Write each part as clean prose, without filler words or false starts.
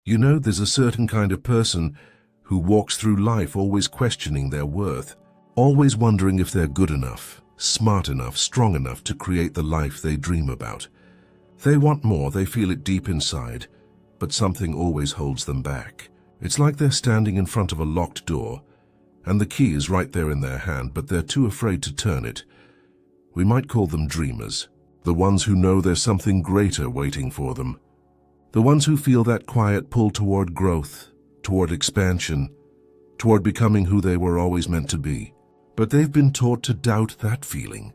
You know, there's a certain kind of person who walks through life always questioning their worth, always wondering if they're good enough, smart enough, strong enough to create the life they dream about. They want more, they feel it deep inside, but something always holds them back. It's like they're standing in front of a locked door, and the key is right there in their hand, but they're too afraid to turn it. We might call them dreamers, the ones who know there's something greater waiting for them. The ones who feel that quiet pull toward growth, toward expansion, toward becoming who they were always meant to be. But they've been taught to doubt that feeling,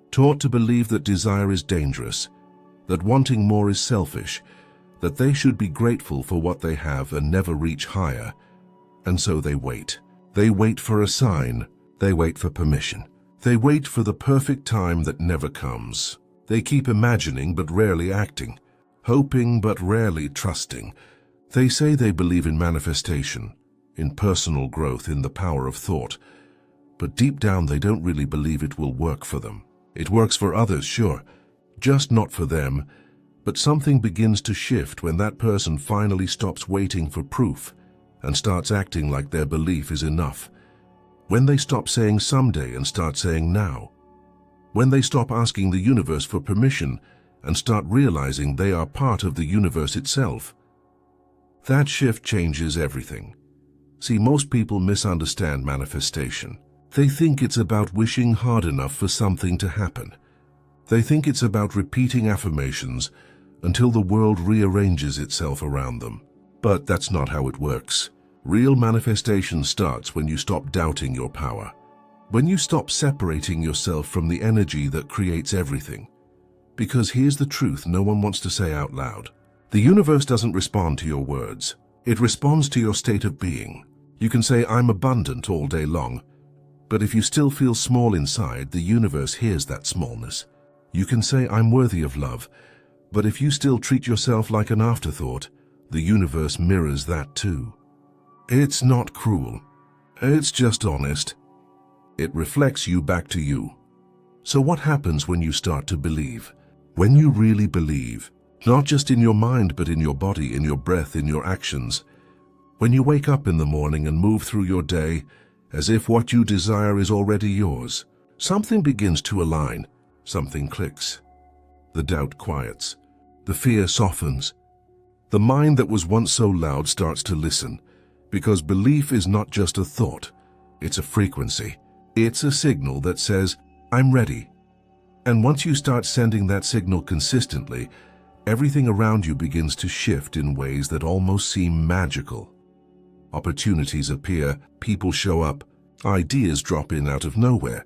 taught to believe that desire is dangerous, that wanting more is selfish, that they should be grateful for what they have and never reach higher. And so they wait. They wait for a sign. They wait for permission. They wait for the perfect time that never comes. They keep imagining but rarely acting, hoping but rarely trusting. They say they believe in manifestation, in personal growth, in the power of thought. But deep down they don't really believe it will work for them. It works for others, sure, just not for them. But something begins to shift when that person finally stops waiting for proof and starts acting like their belief is enough. When they stop saying someday and start saying now. When they stop asking the universe for permission and start realizing they are part of the universe itself. That shift changes everything. See, most people misunderstand manifestation. They think it's about wishing hard enough for something to happen. They think it's about repeating affirmations until the world rearranges itself around them. But that's not how it works. Real manifestation starts when you stop doubting your power, when you stop separating yourself from the energy that creates everything. Because here's the truth no one wants to say out loud. The universe doesn't respond to your words. It responds to your state of being. You can say, "I'm abundant" all day long, but if you still feel small inside, the universe hears that smallness. You can say, "I'm worthy of love," but if you still treat yourself like an afterthought, the universe mirrors that too. It's not cruel. It's just honest. It reflects you back to you. So what happens when you start to believe? When you really believe, not just in your mind but in your body, in your breath, in your actions. When you wake up in the morning and move through your day as if what you desire is already yours, something begins to align, something clicks. The doubt quiets. The fear softens. The mind that was once so loud starts to listen, because belief is not just a thought, it's a frequency. It's a signal that says, "I'm ready." And once you start sending that signal consistently, everything around you begins to shift in ways that almost seem magical. Opportunities appear, people show up, ideas drop in out of nowhere.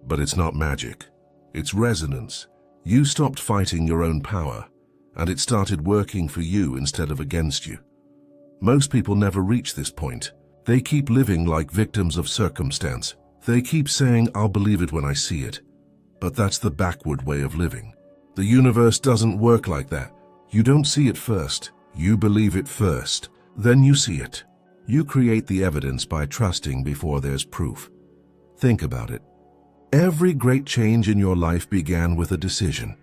But it's not magic. It's resonance. You stopped fighting your own power, and it started working for you instead of against you. Most people never reach this point. They keep living like victims of circumstance. They keep saying, "I'll believe it when I see it." But that's the backward way of living. The universe doesn't work like that. You don't see it first. You believe it first. Then you see it. You create the evidence by trusting before there's proof. Think about it. Every great change in your life began with a decision.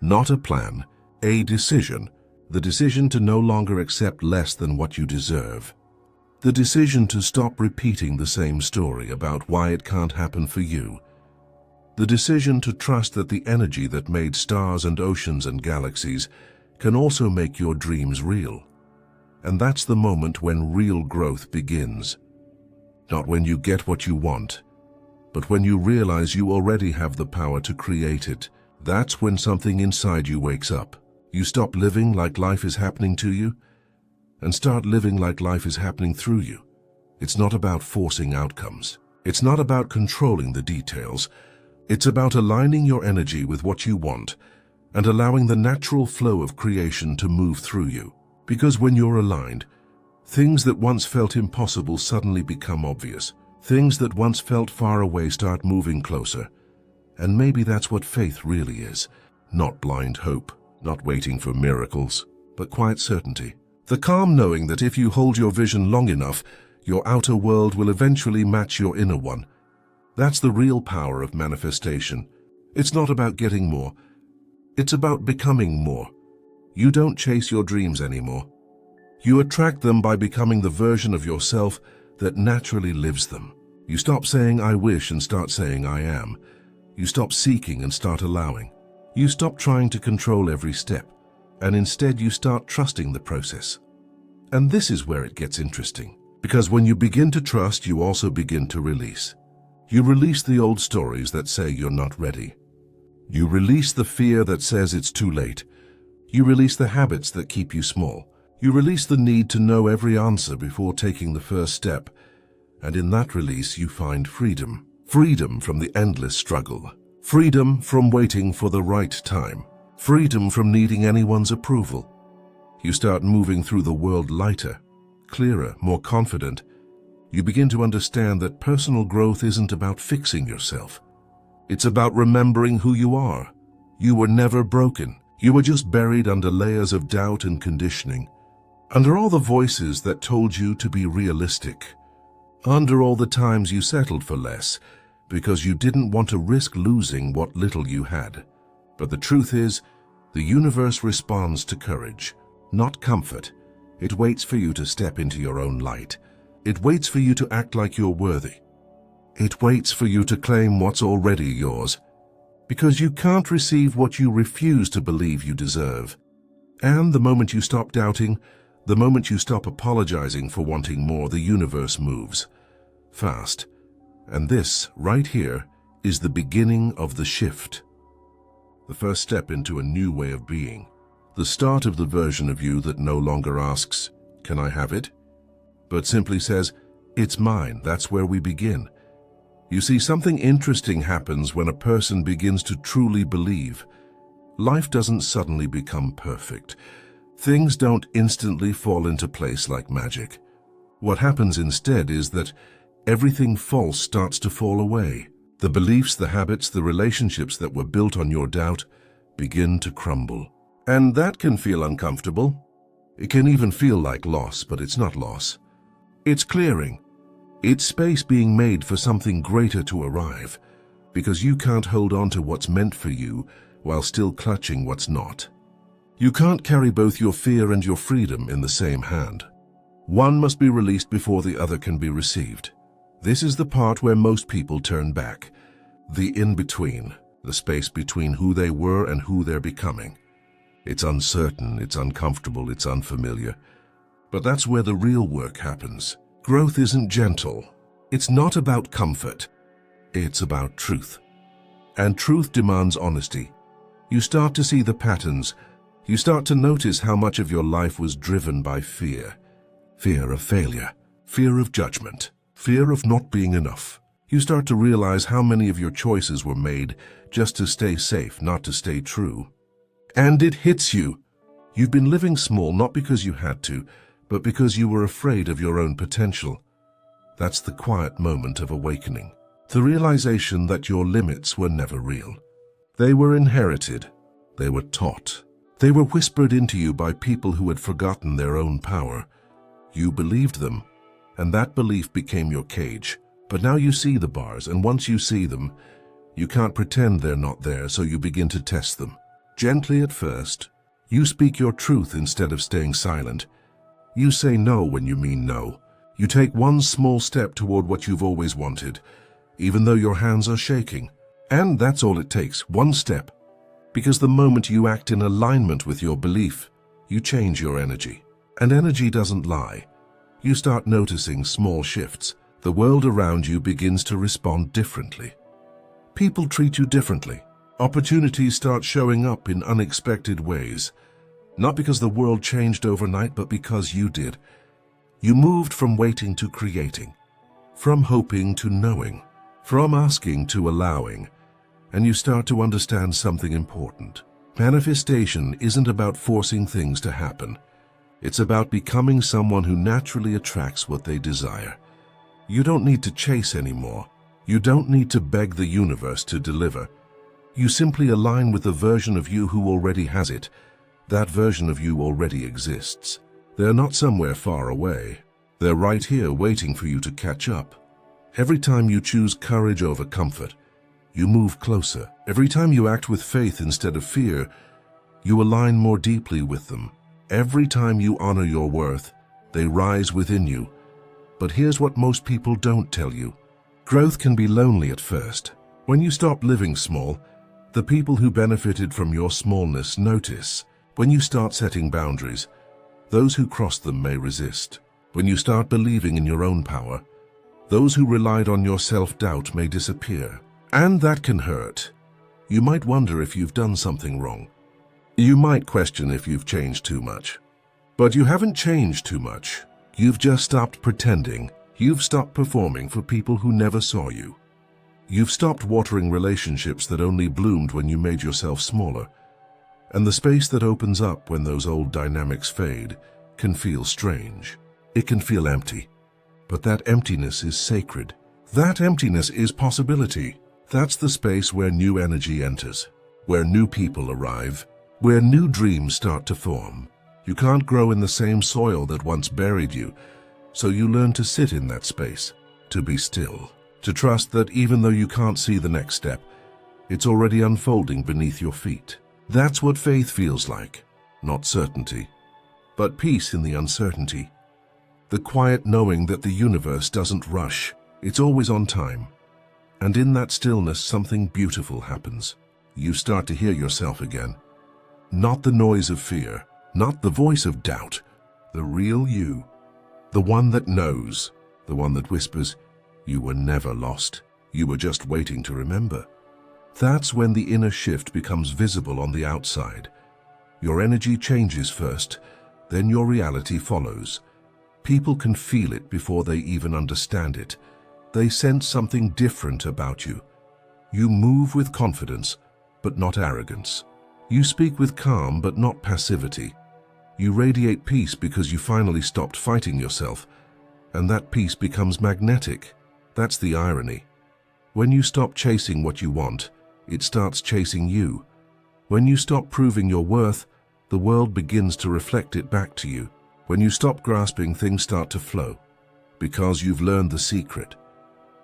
Not a plan, a decision. The decision to no longer accept less than what you deserve. The decision to stop repeating the same story about why it can't happen for you. The decision to trust that the energy that made stars and oceans and galaxies can also make your dreams real. And that's the moment when real growth begins. Not when you get what you want, but when you realize you already have the power to create it. That's when something inside you wakes up. You stop living like life is happening to you and start living like life is happening through you. It's not about forcing outcomes. It's not about controlling the details. It's about aligning your energy with what you want and allowing the natural flow of creation to move through you. Because when you're aligned, things that once felt impossible suddenly become obvious. Things that once felt far away start moving closer. And maybe that's what faith really is. Not blind hope, not waiting for miracles, but quiet certainty. The calm knowing that if you hold your vision long enough, your outer world will eventually match your inner one. That's the real power of manifestation. It's not about getting more. It's about becoming more. You don't chase your dreams anymore. You attract them by becoming the version of yourself that naturally lives them. You stop saying "I wish" and start saying "I am." You stop seeking and start allowing. You stop trying to control every step, and instead you start trusting the process. And this is where it gets interesting, because when you begin to trust, you also begin to release. You release the old stories that say you're not ready. You release the fear that says it's too late. You release the habits that keep you small. You release the need to know every answer before taking the first step. And in that release, you find freedom. Freedom from the endless struggle. Freedom from waiting for the right time. Freedom from needing anyone's approval. You start moving through the world lighter, clearer, more confident. You begin to understand that personal growth isn't about fixing yourself. It's about remembering who you are. You were never broken. You were just buried under layers of doubt and conditioning. Under all the voices that told you to be realistic. Under all the times you settled for less because you didn't want to risk losing what little you had. But the truth is, the universe responds to courage, not comfort. It waits for you to step into your own light. It waits for you to act like you're worthy. It waits for you to claim what's already yours, because you can't receive what you refuse to believe you deserve. And the moment you stop doubting, the moment you stop apologizing for wanting more, the universe moves fast. And this, right here, is the beginning of the shift. The first step into a new way of being. The start of the version of you that no longer asks, "Can I have it?" but simply says, "It's mine." That's where we begin. You see, something interesting happens when a person begins to truly believe. Life doesn't suddenly become perfect. Things don't instantly fall into place like magic. What happens instead is that everything false starts to fall away. The beliefs, the habits, the relationships that were built on your doubt begin to crumble. And that can feel uncomfortable. It can even feel like loss, but it's not loss. It's clearing. It's space being made for something greater to arrive, because you can't hold on to what's meant for you while still clutching what's not. You can't carry both your fear and your freedom in the same hand. One must be released before the other can be received. This is the part where most people turn back. The in-between, the space between who they were and who they're becoming. It's uncertain, it's uncomfortable, it's unfamiliar. But that's where the real work happens. Growth isn't gentle. It's not about comfort. It's about truth. And truth demands honesty. You start to see the patterns. You start to notice how much of your life was driven by fear. Fear of failure. Fear of judgment. Fear of not being enough. You start to realize how many of your choices were made just to stay safe, not to stay true. And it hits you. You've been living small not because you had to, but because you were afraid of your own potential. That's the quiet moment of awakening. The realization that your limits were never real. They were inherited. They were taught. They were whispered into you by people who had forgotten their own power. You believed them, and that belief became your cage. But now you see the bars, and once you see them, you can't pretend they're not there, so you begin to test them. Gently at first, you speak your truth instead of staying silent. You say no when you mean no. You take one small step toward what you've always wanted, even though your hands are shaking. And that's all it takes, one step. Because the moment you act in alignment with your belief, you change your energy. And energy doesn't lie. You start noticing small shifts. The world around you begins to respond differently. People treat you differently. Opportunities start showing up in unexpected ways. Not because the world changed overnight, but because you did. You moved from waiting to creating, from hoping to knowing, from asking to allowing, and you start to understand something important. Manifestation isn't about forcing things to happen. It's about becoming someone who naturally attracts what they desire. You don't need to chase anymore. You don't need to beg the universe to deliver. You simply align with the version of you who already has it. That version of you already exists. They're not somewhere far away. They're right here waiting for you to catch up. Every time you choose courage over comfort, you move closer. Every time you act with faith instead of fear, you align more deeply with them. Every time you honor your worth, They rise within you. But here's what most people don't tell you. Growth can be lonely at first. When you stop living small, the people who benefited from your smallness notice. When you start setting boundaries, those who cross them may resist. When you start believing in your own power, those who relied on your self-doubt may disappear. And that can hurt. You might wonder if you've done something wrong. You might question if you've changed too much. But you haven't changed too much. You've just stopped pretending. You've stopped performing for people who never saw you. You've stopped watering relationships that only bloomed when you made yourself smaller. And the space that opens up when those old dynamics fade can feel strange. It can feel empty. But that emptiness is sacred. That emptiness is possibility. That's the space where new energy enters, where new people arrive, where new dreams start to form. You can't grow in the same soil that once buried you, so you learn to sit in that space, to be still, to trust that even though you can't see the next step, it's already unfolding beneath your feet. That's what faith feels like, not certainty, but peace in the uncertainty. The quiet knowing that the universe doesn't rush, it's always on time. And in that stillness, something beautiful happens. You start to hear yourself again. Not the noise of fear, not the voice of doubt, the real you. The one that knows, the one that whispers, you were never lost. You were just waiting to remember. That's when the inner shift becomes visible on the outside. Your energy changes first, then your reality follows. People can feel it before they even understand it. They sense something different about you. You move with confidence, but not arrogance. You speak with calm, but not passivity. You radiate peace because you finally stopped fighting yourself, and that peace becomes magnetic. That's the irony. When you stop chasing what you want, it starts chasing you. When you stop proving your worth, the world begins to reflect it back to you. When you stop grasping, things start to flow, because you've learned the secret.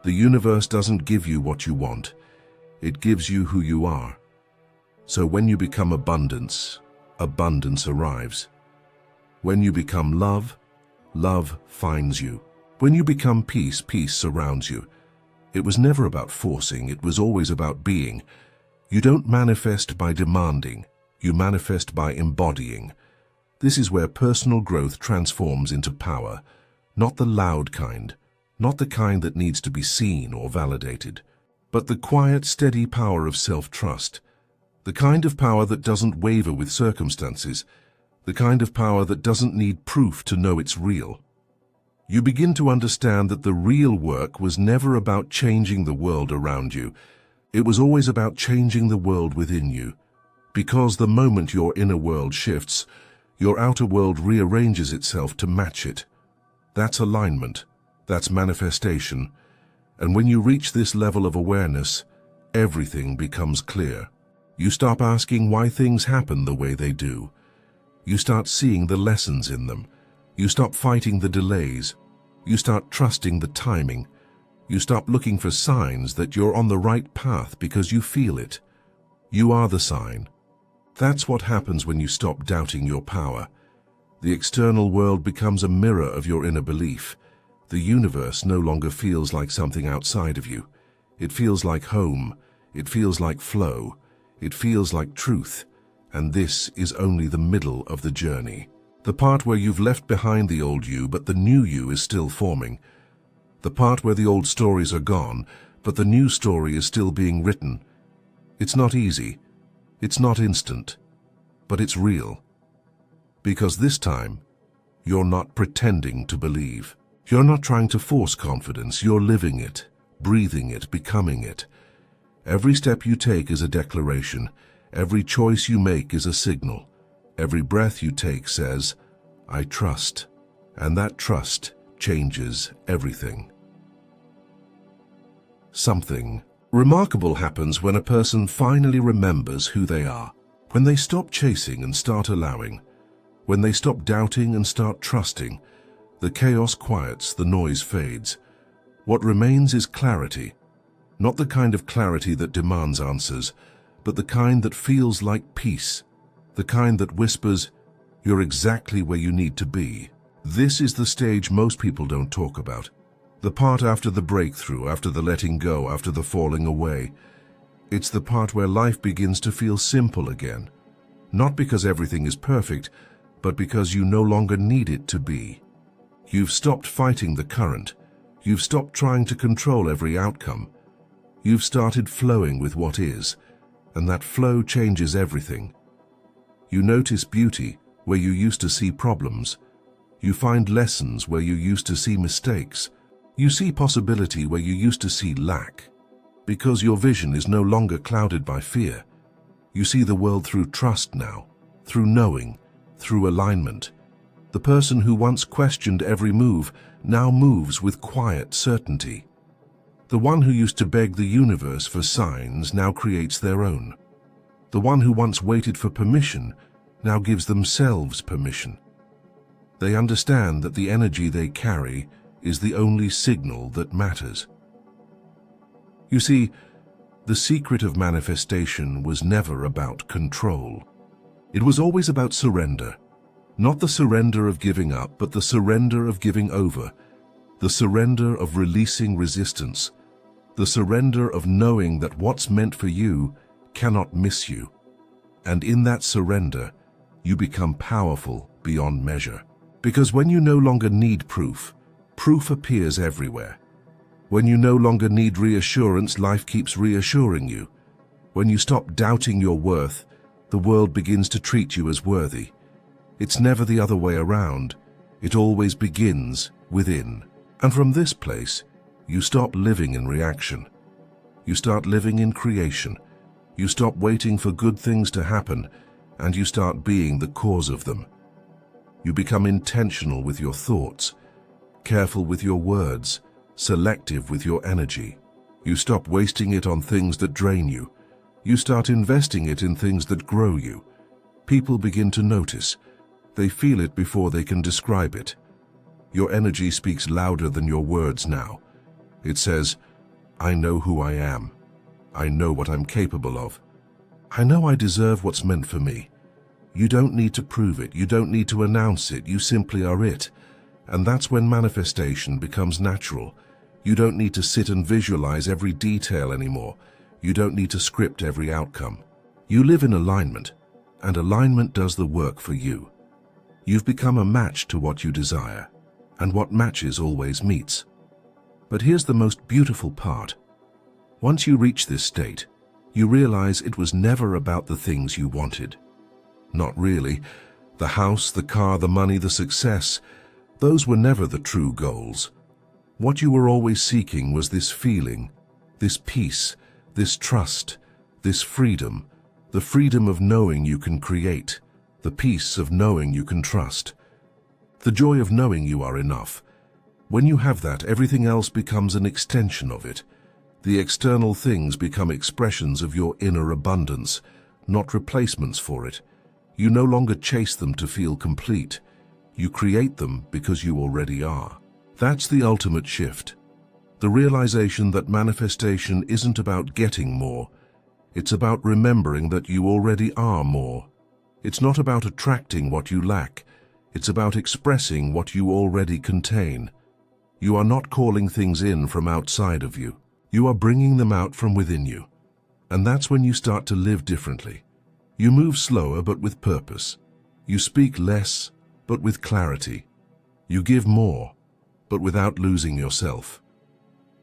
The universe doesn't give you what you want. It gives you who you are. So when you become abundance, abundance arrives. When you become love, love finds you. When you become peace, peace surrounds you. It was never about forcing, it was always about being. You don't manifest by demanding, you manifest by embodying. This is where personal growth transforms into power, not the loud kind, not the kind that needs to be seen or validated, but the quiet, steady power of self-trust, the kind of power that doesn't waver with circumstances, the kind of power that doesn't need proof to know it's real. You begin to understand that the real work was never about changing the world around you. It was always about changing the world within you. Because the moment your inner world shifts, your outer world rearranges itself to match it. That's alignment. That's manifestation. And when you reach this level of awareness, everything becomes clear. You stop asking why things happen the way they do. You start seeing the lessons in them. You stop fighting the delays. You start trusting the timing. You stop looking for signs that you're on the right path because you feel it. You are the sign. That's what happens when you stop doubting your power. The external world becomes a mirror of your inner belief. The universe no longer feels like something outside of you. It feels like home. It feels like flow. It feels like truth. And this is only the middle of the journey. The part where you've left behind the old you, but the new you is still forming. The part where the old stories are gone, but the new story is still being written. It's not easy. It's not instant. But it's real. Because this time, you're not pretending to believe. You're not trying to force confidence. You're living it, breathing it, becoming it. Every step you take is a declaration. Every choice you make is a signal. Every breath you take says, I trust. And that trust changes everything. Something remarkable happens when a person finally remembers who they are. When they stop chasing and start allowing. When they stop doubting and start trusting. The chaos quiets, the noise fades. What remains is clarity. Not the kind of clarity that demands answers, but the kind that feels like peace. The kind that whispers, you're exactly where you need to be. This is the stage most people don't talk about. The part after the breakthrough, after the letting go, after the falling away. It's the part where life begins to feel simple again. Not because everything is perfect, but because you no longer need it to be. You've stopped fighting the current. You've stopped trying to control every outcome. You've started flowing with what is, and that flow changes everything. You notice beauty where you used to see problems. You find lessons where you used to see mistakes. You see possibility where you used to see lack. Because your vision is no longer clouded by fear. You see the world through trust now, through knowing, through alignment. The person who once questioned every move now moves with quiet certainty. The one who used to beg the universe for signs now creates their own. The one who once waited for permission now gives themselves permission. They understand that the energy they carry is the only signal that matters. You see, the secret of manifestation was never about control. It was always about surrender. Not the surrender of giving up, but the surrender of giving over. The surrender of releasing resistance. The surrender of knowing that what's meant for you cannot miss you. And in that surrender, you become powerful beyond measure. Because when you no longer need proof, proof appears everywhere. When you no longer need reassurance, life keeps reassuring you. When you stop doubting your worth, the world begins to treat you as worthy. It's never the other way around. It always begins within. And from this place, you stop living in reaction. You start living in creation. You stop waiting for good things to happen, and you start being the cause of them. You become intentional with your thoughts, careful with your words, selective with your energy. You stop wasting it on things that drain you. You start investing it in things that grow you. People begin to notice. They feel it before they can describe it. Your energy speaks louder than your words now. It says, I know who I am. I know what I'm capable of. I know I deserve what's meant for me. You don't need to prove it. You don't need to announce it. You simply are it. And that's when manifestation becomes natural. You don't need to sit and visualize every detail anymore. You don't need to script every outcome. You live in alignment, and alignment does the work for you. You've become a match to what you desire, and what matches always meets. But here's the most beautiful part. Once you reach this state, you realize it was never about the things you wanted. Not really. The house, the car, the money, the success, those were never the true goals. What you were always seeking was this feeling, this peace, this trust, this freedom, the freedom of knowing you can create, the peace of knowing you can trust, the joy of knowing you are enough. When you have that, everything else becomes an extension of it. The external things become expressions of your inner abundance, not replacements for it. You no longer chase them to feel complete. You create them because you already are. That's the ultimate shift. The realization that manifestation isn't about getting more. It's about remembering that you already are more. It's not about attracting what you lack. It's about expressing what you already contain. You are not calling things in from outside of you. You are bringing them out from within you. And that's when you start to live differently. You move slower but with purpose. You speak less but with clarity. You give more but without losing yourself.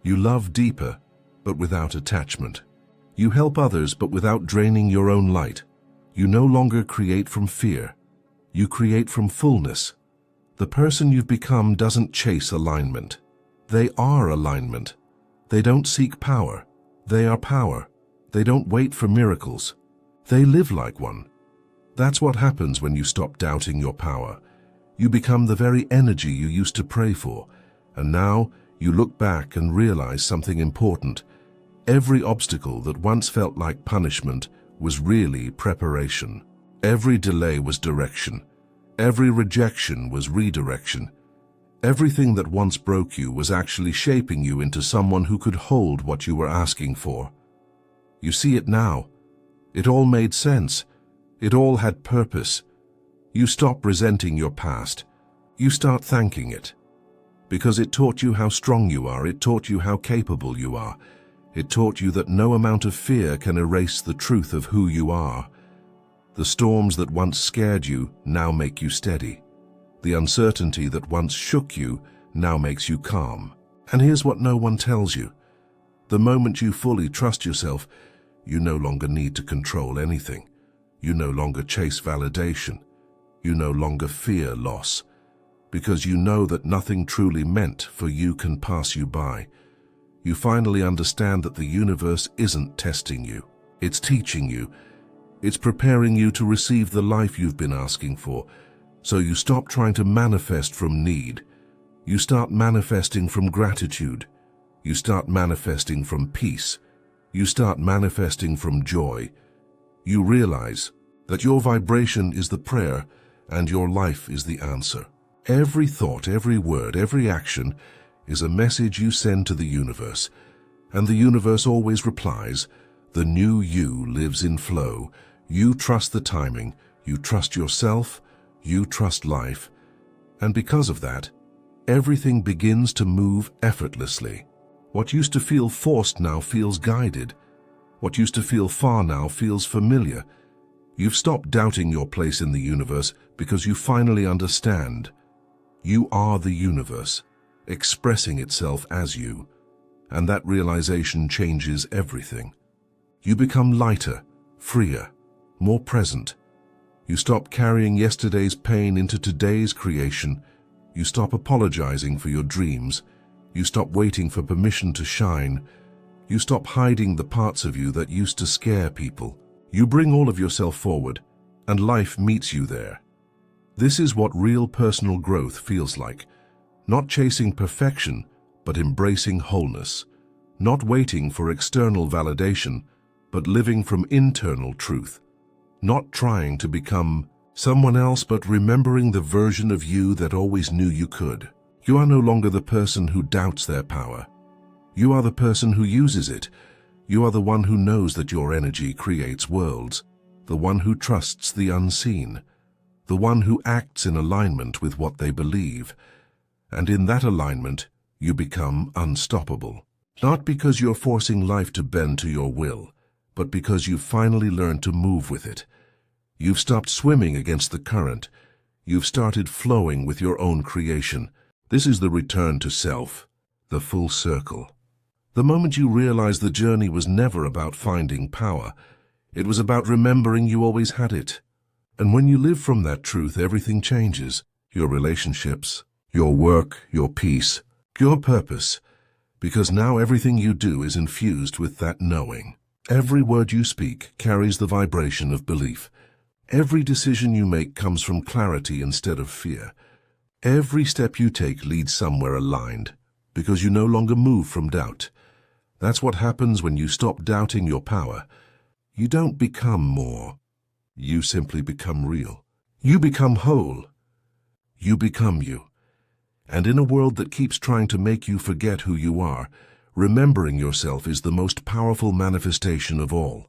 You love deeper but without attachment. You help others but without draining your own light. You no longer create from fear. You create from fullness. The person you've become doesn't chase alignment. They are alignment. They don't seek power. They are power. They don't wait for miracles. They live like one. That's what happens when you stop doubting your power. You become the very energy you used to pray for, and now you look back and realize something important. Every obstacle that once felt like punishment was really preparation. Every delay was direction. Every rejection was redirection. Everything that once broke you was actually shaping you into someone who could hold what you were asking for. You see it now. It all made sense. It all had purpose. You stop resenting your past. You start thanking it. Because it taught you how strong you are, it taught you how capable you are. It taught you that no amount of fear can erase the truth of who you are. The storms that once scared you now make you steady. The uncertainty that once shook you now makes you calm. And here's what no one tells you. The moment you fully trust yourself, you no longer need to control anything. You no longer chase validation. You no longer fear loss. Because you know that nothing truly meant for you can pass you by. You finally understand that the universe isn't testing you. It's teaching you. It's preparing you to receive the life you've been asking for. So you stop trying to manifest from need. You start manifesting from gratitude. You start manifesting from peace. You start manifesting from joy. You realize that your vibration is the prayer and your life is the answer. Every thought, every word, every action is a message you send to the universe. And the universe always replies, the new you lives in flow. You trust the timing, you trust yourself, you trust life. And because of that, everything begins to move effortlessly. What used to feel forced now feels guided. What used to feel far now feels familiar. You've stopped doubting your place in the universe because you finally understand. You are the universe, expressing itself as you, and that realization changes everything. You become lighter, freer, more present. You stop carrying yesterday's pain into today's creation. You stop apologizing for your dreams. You stop waiting for permission to shine. You stop hiding the parts of you that used to scare people. You bring all of yourself forward, and life meets you there. This is what real personal growth feels like. Not chasing perfection, but embracing wholeness. Not waiting for external validation, but living from internal truth. Not trying to become someone else, but remembering the version of you that always knew you could. You are no longer the person who doubts their power. You are the person who uses it. You are the one who knows that your energy creates worlds. The one who trusts the unseen. The one who acts in alignment with what they believe. And in that alignment, you become unstoppable. Not because you're forcing life to bend to your will, but because you've finally learned to move with it. You've stopped swimming against the current. You've started flowing with your own creation. This is the return to self, the full circle. The moment you realize the journey was never about finding power, it was about remembering you always had it. And when you live from that truth, everything changes. Your relationships, your work, your peace, your purpose. Because now everything you do is infused with that knowing. Every word you speak carries the vibration of belief. Every decision you make comes from clarity instead of fear. Every step you take leads somewhere aligned, because you no longer move from doubt. That's what happens when you stop doubting your power. You don't become more. You simply become real. You become whole. You become you. And in a world that keeps trying to make you forget who you are, remembering yourself is the most powerful manifestation of all.